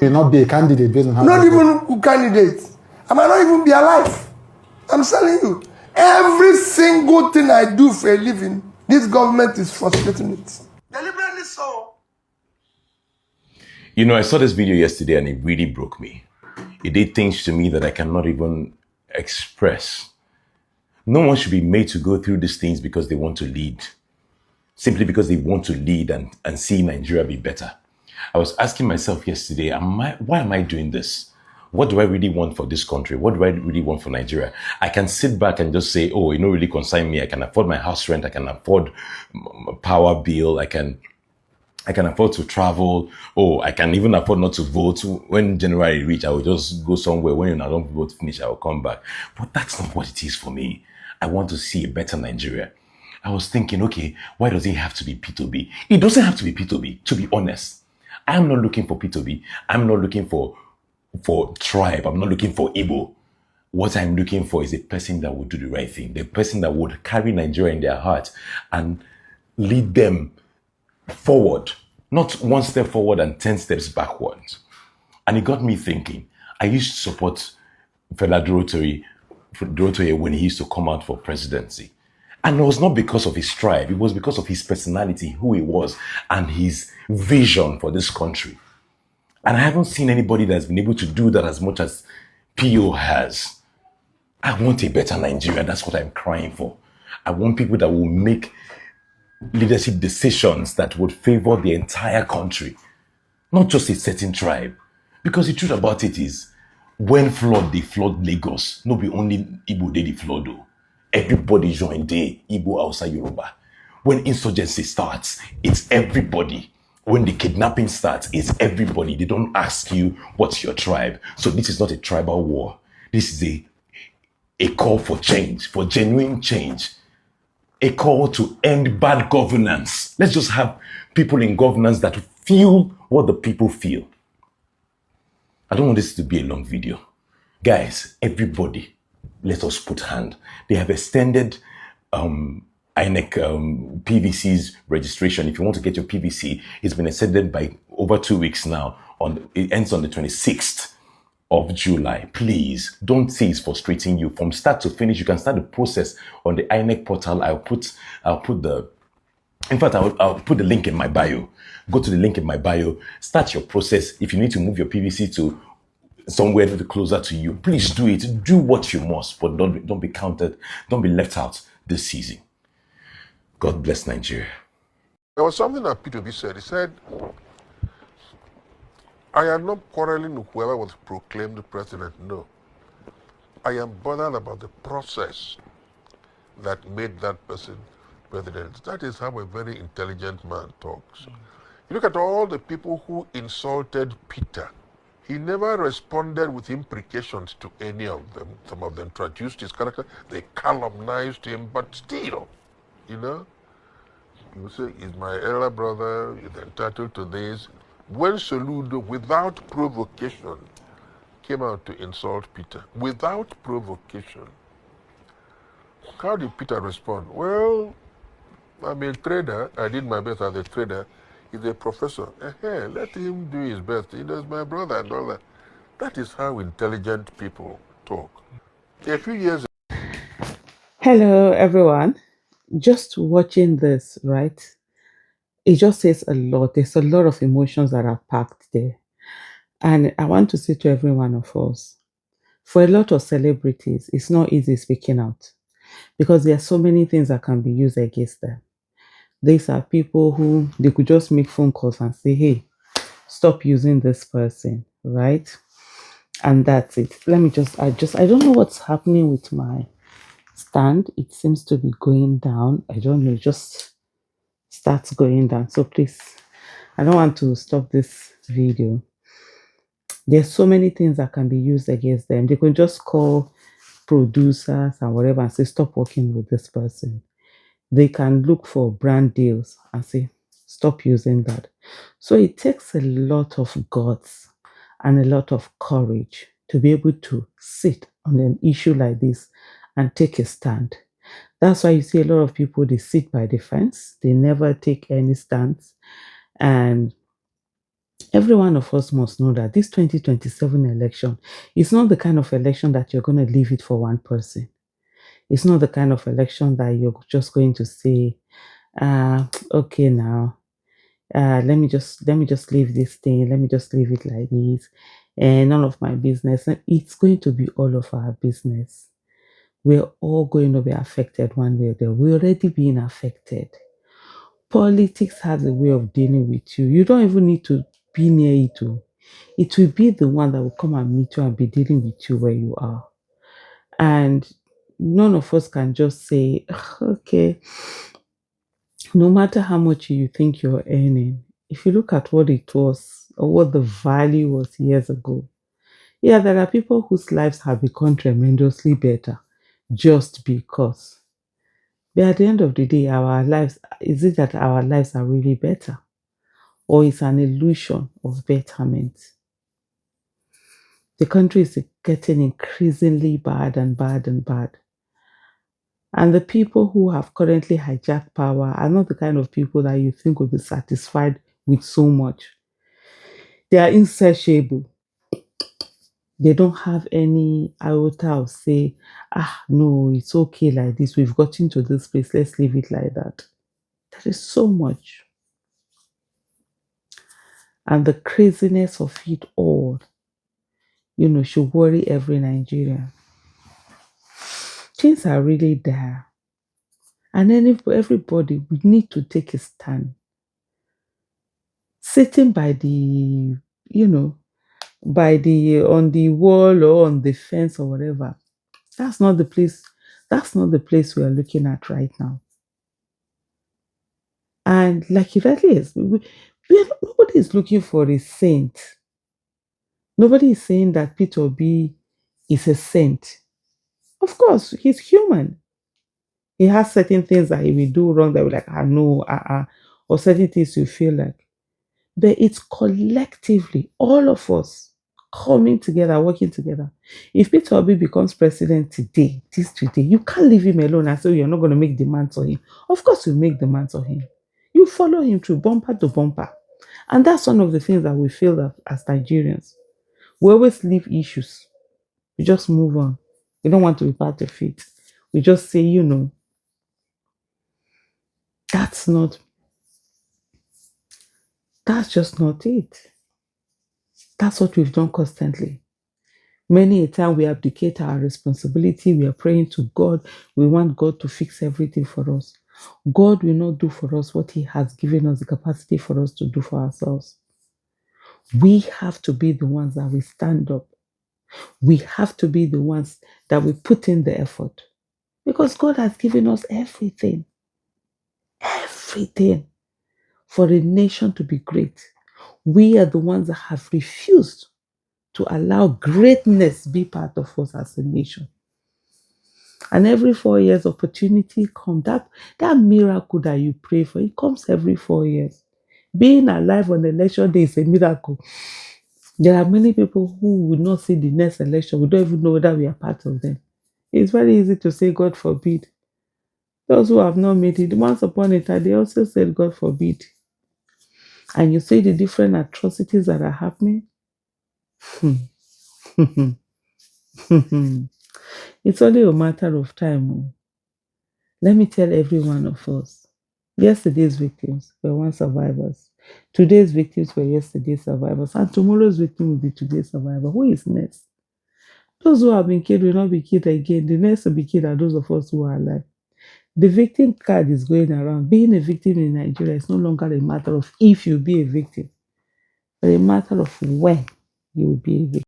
will not be a candidate based on how. Not even candidate. I might not even be alive. I'm telling you. Every single thing I do for a living, this government is frustrating it. Deliberately so. You know, I saw this video yesterday and it really broke me. It did things to me that I cannot even express. No one should be made to go through these things because they want to lead. Simply because they want to lead and see Nigeria be better. I was asking myself yesterday, why am I doing this? What do I really want for this country? What do I really want for Nigeria? I can sit back and just say, oh, it don't really concern me. I can afford my house rent. I can afford power bill. I can afford to travel. Oh, I can even afford not to vote. When January reach, I will just go somewhere. When I don't vote finish, I will come back. But that's not what it is for me. I want to see a better Nigeria. I was thinking, okay, why does it have to be P2B? It doesn't have to be P2B, to be honest. I am not looking for P2B. I'm not looking for tribe. I'm not looking for Igbo. What I'm looking for is a person that would do the right thing. The person that would carry Nigeria in their heart and lead them forward. Not one step forward and 10 steps backwards. And it got me thinking. I used to support Fela Dorotoye when he used to come out for presidency. And it was not because of his tribe. It was because of his personality, who he was, and his vision for this country. And I haven't seen anybody that's been able to do that as much as PO has. I want a better Nigeria. That's what I'm crying for. I want people that will make leadership decisions that would favor the entire country, not just a certain tribe. Because the truth about it is, when they flood Lagos, no be only Igbo they flood though. Everybody join there, Igbo, Hausa, Yoruba. When insurgency starts, it's everybody. When the kidnapping starts, it's everybody. They don't ask you what's your tribe. So this is not a tribal war. This is a call for change, for genuine change. A call to end bad governance. Let's just have people in governance that feel what the people feel. I don't want this to be a long video. Guys, everybody, let us put hand. They have extended INEC PVC's registration. If you want to get your PVC, it's been extended by over 2 weeks now. It ends on the 26th of July. Please don't say it's frustrating you. From start to finish, you can start the process on the INEC portal. I'll put the link in my bio. Go to the link in my bio. Start your process. If you need to move your PVC to somewhere closer to you, please do it. Do what you must, but don't be counted. Don't be left out this season. God bless Nigeria. There was something that P2B said. He said, I am not quarreling with whoever was proclaimed president. No. I am bothered about the process that made that person president. That is how a very intelligent man talks. You look at all the people who insulted Peter. He never responded with imprecations to any of them. Some of them traduced his character. They calumnized him, but still, you know, you say, he's my elder brother, he's entitled to this. When Soludo, without provocation, came out to insult Peter, without provocation, how did Peter respond? Well, I'm a trader. I did my best as a trader. He's a professor. Let him do his best. He knows my brother and all that. That is how intelligent people talk. A few years ago. Hello, everyone. Just watching this, right? It just says a lot. There's a lot of emotions that are packed there. And I want to say to every one of us, for a lot of celebrities, it's not easy speaking out because there are so many things that can be used against them. These are people who they could just make phone calls and say, hey, stop using this person, right? And that's it. Let me I don't know what's happening with my stand. It seems to be going down. I don't know, it just starts going down. So please, I don't want to stop this video. There's so many things that can be used against them. They can just call producers and whatever and say, stop working with this person. They can look for brand deals and say, stop using that. So it takes a lot of guts and a lot of courage to be able to sit on an issue like this and take a stand. That's why you see a lot of people, they sit by the fence. They never take any stance. And Every one of us must know that this 2027 election is not the kind of election that you're going to leave it for one person. It's not the kind of election that you're just going to say, okay now, let me just leave this thing, let me just leave it like this, and none of my business. And it's going to be all of our business. We're all going to be affected one way or the other. We're already being affected. Politics has a way of dealing with you. You don't even need to be near it. It will be the one that will come and meet you and be dealing with you where you are. And none of us can just say, okay, no matter how much you think you're earning, if you look at what it was or what the value was years ago, yeah, there are people whose lives have become tremendously better just because. But at the end of the day, our lives, is it that our lives are really better? Or it's an illusion of betterment? The country is getting increasingly bad and bad and bad. And the people who have currently hijacked power are not the kind of people that you think will be satisfied with so much. They are insatiable. They don't have any iota of say, no, it's okay like this. We've gotten to this place. Let's leave it like that. There is so much. And the craziness of it all, should worry every Nigerian. Things are really there. And everybody, we need to take a stand. Sitting by the, on the wall or on the fence or whatever, that's not the place. That's not the place we are looking at right now. And like it really is, nobody is looking for a saint. Nobody is saying that Peter B is a saint. Of course, he's human. He has certain things that he will do wrong that we're like, no, or certain things you feel like. But it's collectively, all of us coming together, working together. If Peter Obi becomes president today, you can't leave him alone and say you're not going to make demands on him. Of course, you make demands on him. You follow him through bumper to bumper. And that's one of the things that we feel that as Nigerians. We always leave issues. We just move on. We don't want to be part of it. We just say, that's just not it. That's what we've done constantly. Many a time we abdicate our responsibility. We are praying to God. We want God to fix everything for us. God will not do for us what He has given us the capacity for us to do for ourselves. We have to be the ones that we stand up. We have to be the ones that we put in the effort. Because God has given us everything. Everything for a nation to be great. We are the ones that have refused to allow greatness be part of us as a nation. And every 4 years, opportunity comes. That miracle that you pray for, it comes every 4 years. Being alive on election day is a miracle. There are many people who will not see the next election. We don't even know whether we are part of them. It's very easy to say, God forbid. Those who have not made it, once upon a time, they also said, God forbid. And you see the different atrocities that are happening. It's only a matter of time. Let me tell every one of us. Yesterday's victims were once survivors. Today's victims were yesterday's survivors. And tomorrow's victim will be today's survivor. Who is next? Those who have been killed will not be killed again. The next to be killed are those of us who are alive. The victim card is going around. Being a victim in Nigeria is no longer a matter of if you'll be a victim, but a matter of when you will be a victim.